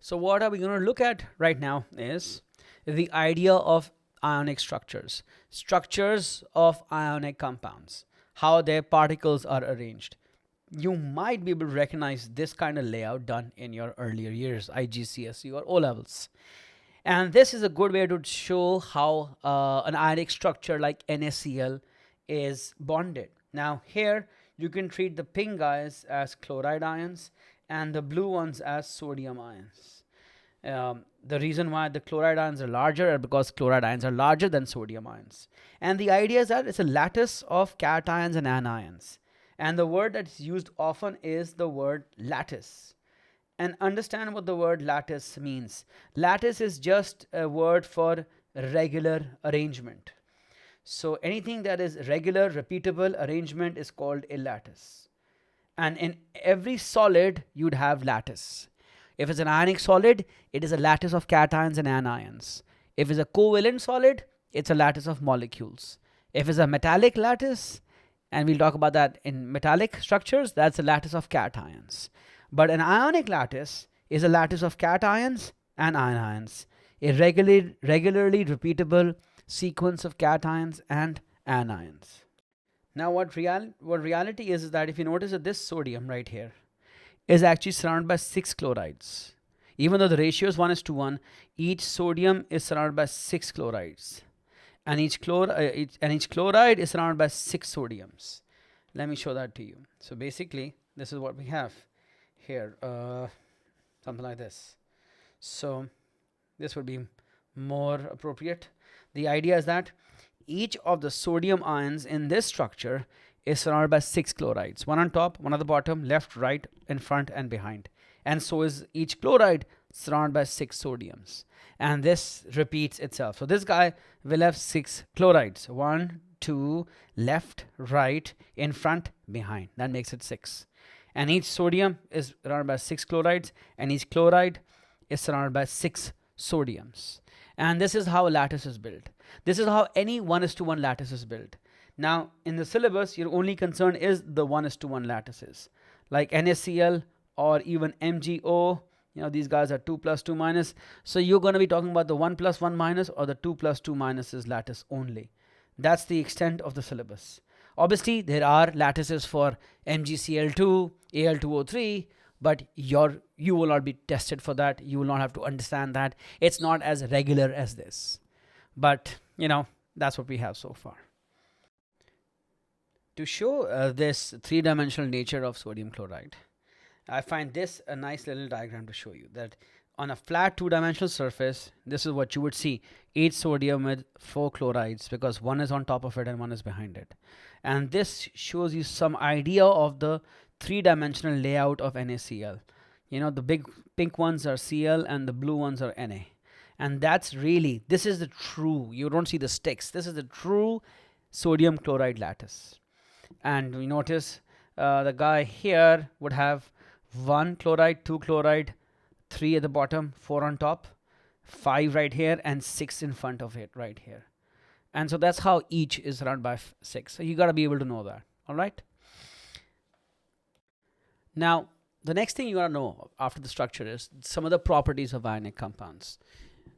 So what are we going to look at right now is the idea of ionic structures. Structures of ionic compounds. How their particles are arranged. You might be able to recognize this kind of layout done in your earlier years, IGCSE or O levels. And this is a good way to show how an ionic structure like NaCl is bonded. Now here you can treat the pink guys as chloride ions and the blue ones as sodium ions. The reason why the chloride ions are larger is because chloride ions are larger than sodium ions. And the idea is that it's a lattice of cations and anions. And the word that's used often is the word lattice. And understand what the word lattice means. Lattice is just a word for regular arrangement. So anything that is regular, repeatable arrangement is called a lattice. And in every solid, you'd have lattice. If it's an ionic solid, it is a lattice of cations and anions. If it's a covalent solid, it's a lattice of molecules. If it's a metallic lattice, and we'll talk about that in metallic structures, that's a lattice of cations. But an ionic lattice is a lattice of cations and anions, a regularly repeatable sequence of cations and anions. Now what reality is that if you notice that this sodium right here is actually surrounded by 6 chlorides. Even though the ratio is 1:1, each sodium is surrounded by 6 chlorides. And each chloride is surrounded by 6 sodiums. Let me show that to you. So basically, this is what we have here, something like this. So this would be more appropriate. The idea is that each of the sodium ions in this structure is surrounded by 6 chlorides, one on top, one at the bottom, left, right, in front, and behind. And so is each chloride surrounded by 6 sodiums. And this repeats itself. So this guy will have 6 chlorides. 1, 2, left, right, in front, behind. That makes it 6. And each sodium is surrounded by 6 chlorides, and each chloride is surrounded by 6 sodiums. And this is how a lattice is built. This is how any 1:1 lattice is built. Now, in the syllabus, your only concern is the 1:1 lattices, like NaCl or even MgO. You know, these guys are 2 plus 2 minus. So you're going to be talking about the 1 plus 1 minus or the 2 plus 2 minuses lattice only. That's the extent of the syllabus. Obviously, there are lattices for MgCl2, Al2O3, but you will not be tested for that. You will not have to understand that. It's not as regular as this. But, you know, that's what we have so far. To show this three-dimensional nature of sodium chloride, I find this a nice little diagram to show you that on a flat two-dimensional surface, this is what you would see. 8 sodium with 4 chlorides, because one is on top of it and one is behind it. And this shows you some idea of the three-dimensional layout of NaCl. You know, the big pink ones are Cl and the blue ones are Na. And that's really, this is the true, you don't see the sticks. This is the true sodium chloride lattice. And we notice the guy here would have 1 chloride, 2 chloride, 3 at the bottom, 4 on top, 5 right here, and 6 in front of it right here. And so that's how each is surrounded by 6. So you got to be able to know that. All right. Now, the next thing you got to know after the structure is some of the properties of ionic compounds.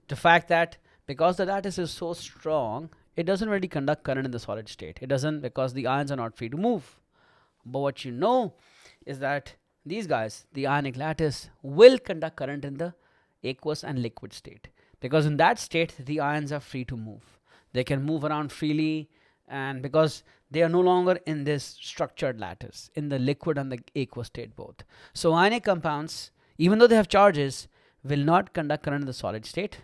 The fact that because the lattice is so strong, it doesn't really conduct current in the solid state. It doesn't, because the ions are not free to move. But what you know is that these guys, the ionic lattice, will conduct current in the aqueous and liquid state, because in that state the ions are free to move. They can move around freely, and because they are no longer in this structured lattice, in the liquid and the aqueous state both. So ionic compounds, even though they have charges, will not conduct current in the solid state,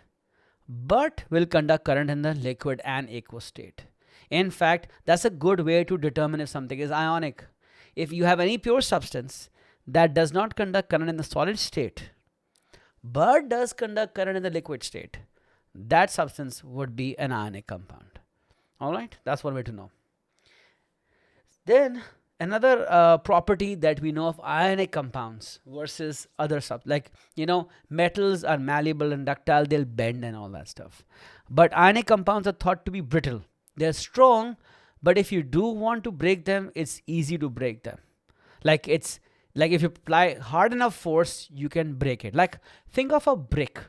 but will conduct current in the liquid and aqueous state. In fact, that's a good way to determine if something is ionic. If you have any pure substance that does not conduct current in the solid state, but does conduct current in the liquid state, that substance would be an ionic compound. All right, that's one way to know. Then another property that we know of ionic compounds versus other stuff, like, you know, metals are malleable and ductile, they'll bend and all that stuff. But ionic compounds are thought to be brittle. They're strong, but if you do want to break them, it's easy to break them. Like Like if you apply hard enough force, you can break it. Like think of a brick.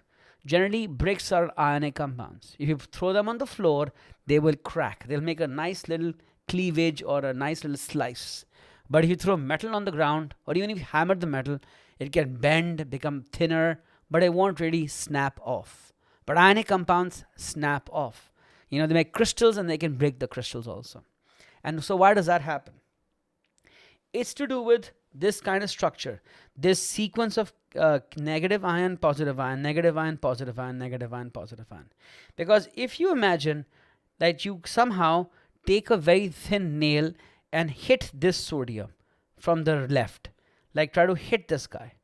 Generally, bricks are ionic compounds. If you throw them on the floor, they will crack. They'll make a nice little cleavage or a nice little slice. But if you throw metal on the ground, or even if you hammer the metal, it can bend, become thinner, but it won't really snap off. But ionic compounds snap off. They make crystals and they can break the crystals also. And so why does that happen? It's to do with this kind of structure, this sequence of negative ion, positive ion, negative ion, positive ion, negative ion, positive ion. Because if you imagine that you somehow take a very thin nail and hit this sodium from the left, like try to hit this guy,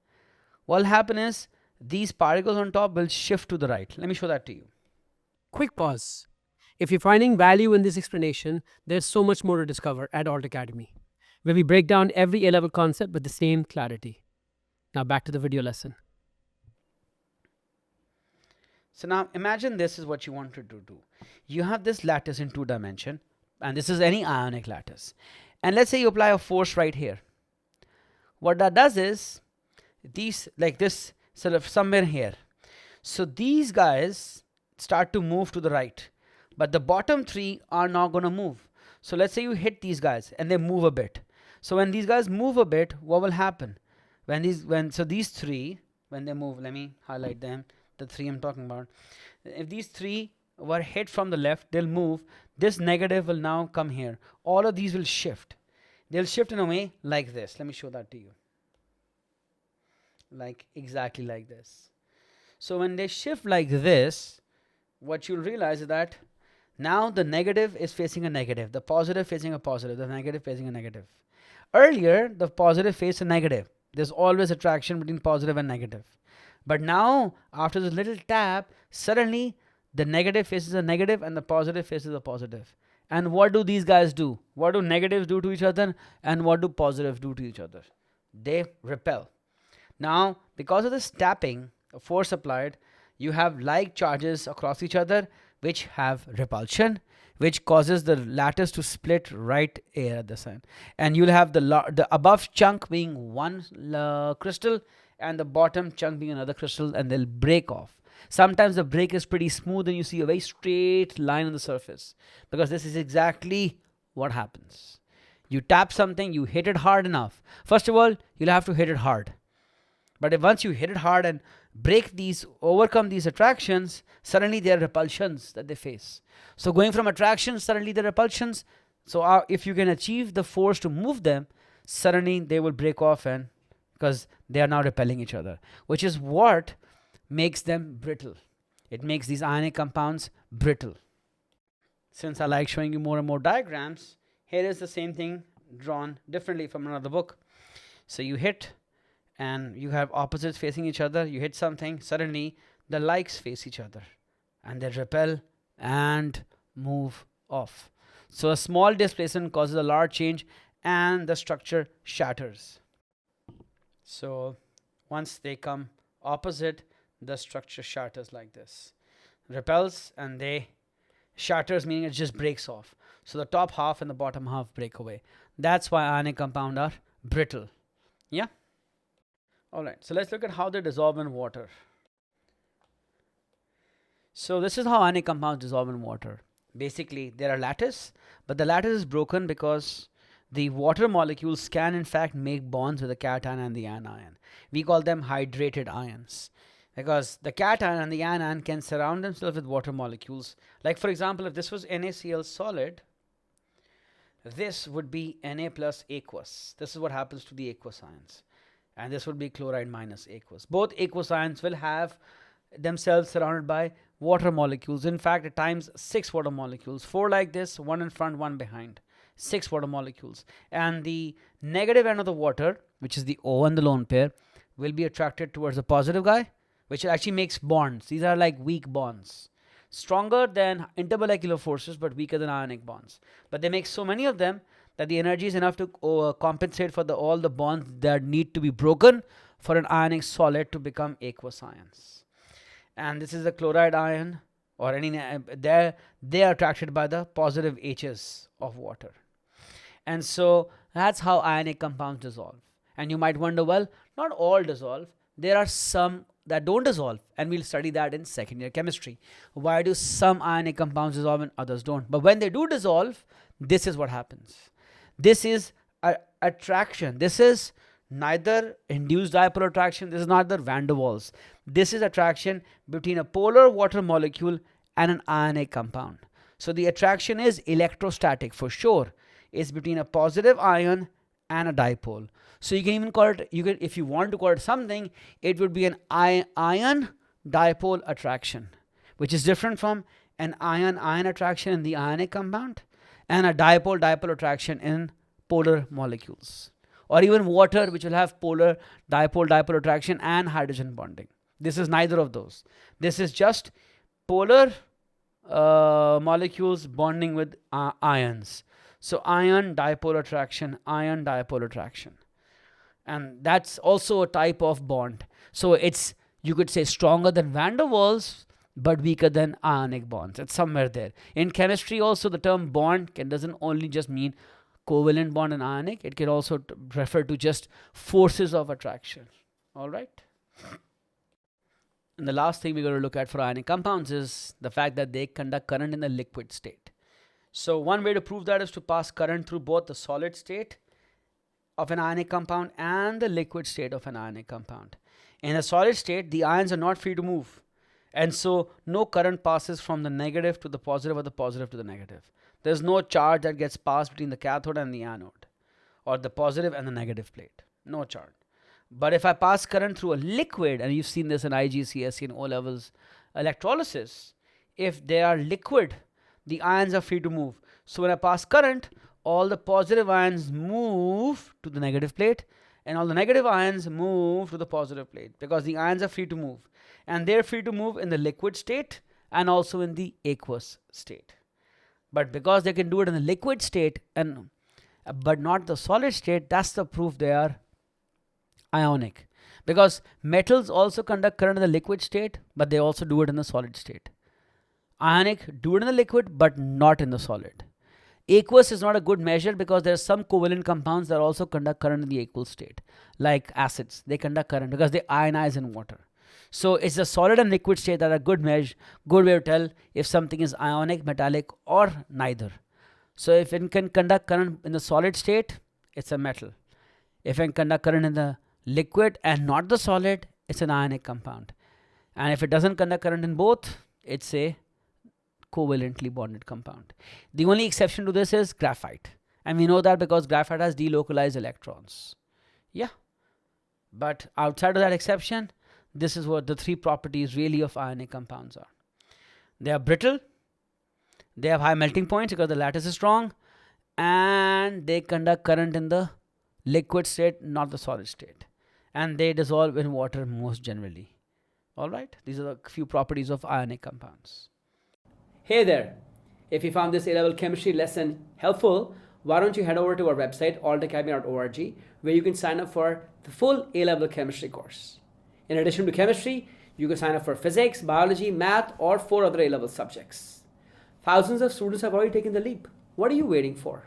what will happen is these particles on top will shift to the right. Let me show that to you. Quick pause. If you're finding value in this explanation, there's so much more to discover at Alt Academy, where we break down every A-level concept with the same clarity. Now back to the video lesson. So now imagine this is what you want to do. You have this lattice in 2 dimension, and this is any ionic lattice. And let's say you apply a force right here. What that does is, these, like this, sort of somewhere here. So these guys start to move to the right, but the bottom 3 are not going to move. So let's say you hit these guys and they move a bit. So when these guys move a bit, what will happen? So these 3, when they move, let me highlight them, the 3 I'm talking about. If these 3 were hit from the left, they'll move. This negative will now come here. All of these will shift. They'll shift in a way like this. Let me show that to you. Like exactly like this. So when they shift like this, what you'll realize is that now the negative is facing a negative, the positive facing a positive, the negative facing a negative. Earlier, the positive faced a negative. There's always attraction between positive and negative. But now, after this little tap, suddenly the negative faces a negative and the positive faces a positive. And what do these guys do? What do negatives do to each other? And what do positives do to each other? They repel. Now, because of this tapping, force applied, you have like charges across each other which have repulsion, which causes the lattice to split right here at the center. And you'll have the above chunk being one crystal and the bottom chunk being another crystal, and they'll break off. Sometimes the break is pretty smooth and you see a very straight line on the surface, because this is exactly what happens. You tap something, you hit it hard enough. First of all, you'll have to hit it hard. But if once you hit it hard and overcome these attractions, suddenly there are repulsions that they face. So going from attractions, suddenly the repulsions. So if you can achieve the force to move them, suddenly they will break off, and because they are now repelling each other, which is what makes them brittle. It makes these ionic compounds brittle. Since I like showing you more and more diagrams, here is the same thing drawn differently from another book. So you hit, and you have opposites facing each other. You hit something, suddenly the likes face each other, and they repel and move off. So a small displacement causes a large change, and the structure shatters. So once they come opposite, the structure shatters like this. Repels and they shatters, meaning it just breaks off. So the top half and the bottom half break away. That's why ionic compounds are brittle. Yeah? Alright, so let's look at how they dissolve in water. So this is how ionic compounds dissolve in water. Basically, there are lattice, but the lattice is broken because the water molecules can in fact make bonds with the cation and the anion. We call them hydrated ions, because the cation and the anion can surround themselves with water molecules. Like for example, if this was NaCl solid, this would be Na plus aqueous. This is what happens to the aqueous ions. And this would be chloride minus aqueous. Both aqueous ions will have themselves surrounded by water molecules. In fact, at times 6 water molecules, 4 like this, 1 in front, 1 behind. 6 water molecules. And the negative end of the water, which is the O and the lone pair, will be attracted towards the positive guy, which actually makes bonds. These are like weak bonds, stronger than intermolecular forces but weaker than ionic bonds. But they make so many of them that the energy is enough to compensate for all the bonds that need to be broken for an ionic solid to become aqueous ions. And this is a chloride ion, or any they are attracted by the positive H's of water. And so that's how ionic compounds dissolve. And you might wonder, well, not all dissolve. There are some that don't dissolve, and we'll study that in second year chemistry. Why do some ionic compounds dissolve and others don't? But when they do dissolve, this is what happens. This is attraction. This is neither induced dipole attraction, this is neither van der Waals. This is attraction between a polar water molecule and an ionic compound. So the attraction is electrostatic for sure. It's between a positive ion and a dipole. So you can even call it, if you want to call it something, it would be an ion dipole attraction, which is different from an ion-ion attraction in the ionic compound and a dipole-dipole attraction in polar molecules. Or even water, which will have polar dipole-dipole attraction and hydrogen bonding. This is neither of those. This is just polar molecules bonding with ions. So ion dipole attraction, ion dipole attraction. And that's also a type of bond. So it's, you could say, stronger than van der Waals, but weaker than ionic bonds. It's somewhere there. In chemistry also, the term bond doesn't only just mean covalent bond and ionic. It can also refer to just forces of attraction. All right. And the last thing we're going to look at for ionic compounds is the fact that they conduct current in the liquid state. So one way to prove that is to pass current through both the solid state of an ionic compound and the liquid state of an ionic compound. In a solid state, the ions are not free to move. And so no current passes from the negative to the positive or the positive to the negative. There's no charge that gets passed between the cathode and the anode, or the positive and the negative plate. No charge. But if I pass current through a liquid, and you've seen this in IGCSE and O-levels electrolysis, if they are liquid, the ions are free to move. So when I pass current, all the positive ions move to the negative plate, and all the negative ions move to the positive plate, because the ions are free to move. And they're free to move in the liquid state and also in the aqueous state. But because they can do it in the liquid state but not the solid state, that's the proof they are ionic. Because metals also conduct current in the liquid state, but they also do it in the solid state. Ionic do it in the liquid, but not in the solid. Aqueous is not a good measure because there are some covalent compounds that also conduct current in the aqueous state, like acids. They conduct current because they ionize in water. So it's the solid and liquid state that are good way to tell if something is ionic, metallic, or neither. So if it can conduct current in the solid state, it's a metal. If it can conduct current in the liquid and not the solid, it's an ionic compound. And if it doesn't conduct current in both, it's a covalently bonded compound. The only exception to this is graphite. And we know that because graphite has delocalized electrons. Yeah. But outside of that exception, this is what the three properties really of ionic compounds are. They are brittle, they have high melting points because the lattice is strong, and they conduct current in the liquid state, not the solid state. And they dissolve in water most generally. Alright, these are the few properties of ionic compounds. Hey there, if you found this A-level chemistry lesson helpful, why don't you head over to our website, altacademy.org, where you can sign up for the full A-level chemistry course. In addition to chemistry, you can sign up for physics, biology, math, or 4 other A-level subjects. Thousands of students have already taken the leap. What are you waiting for?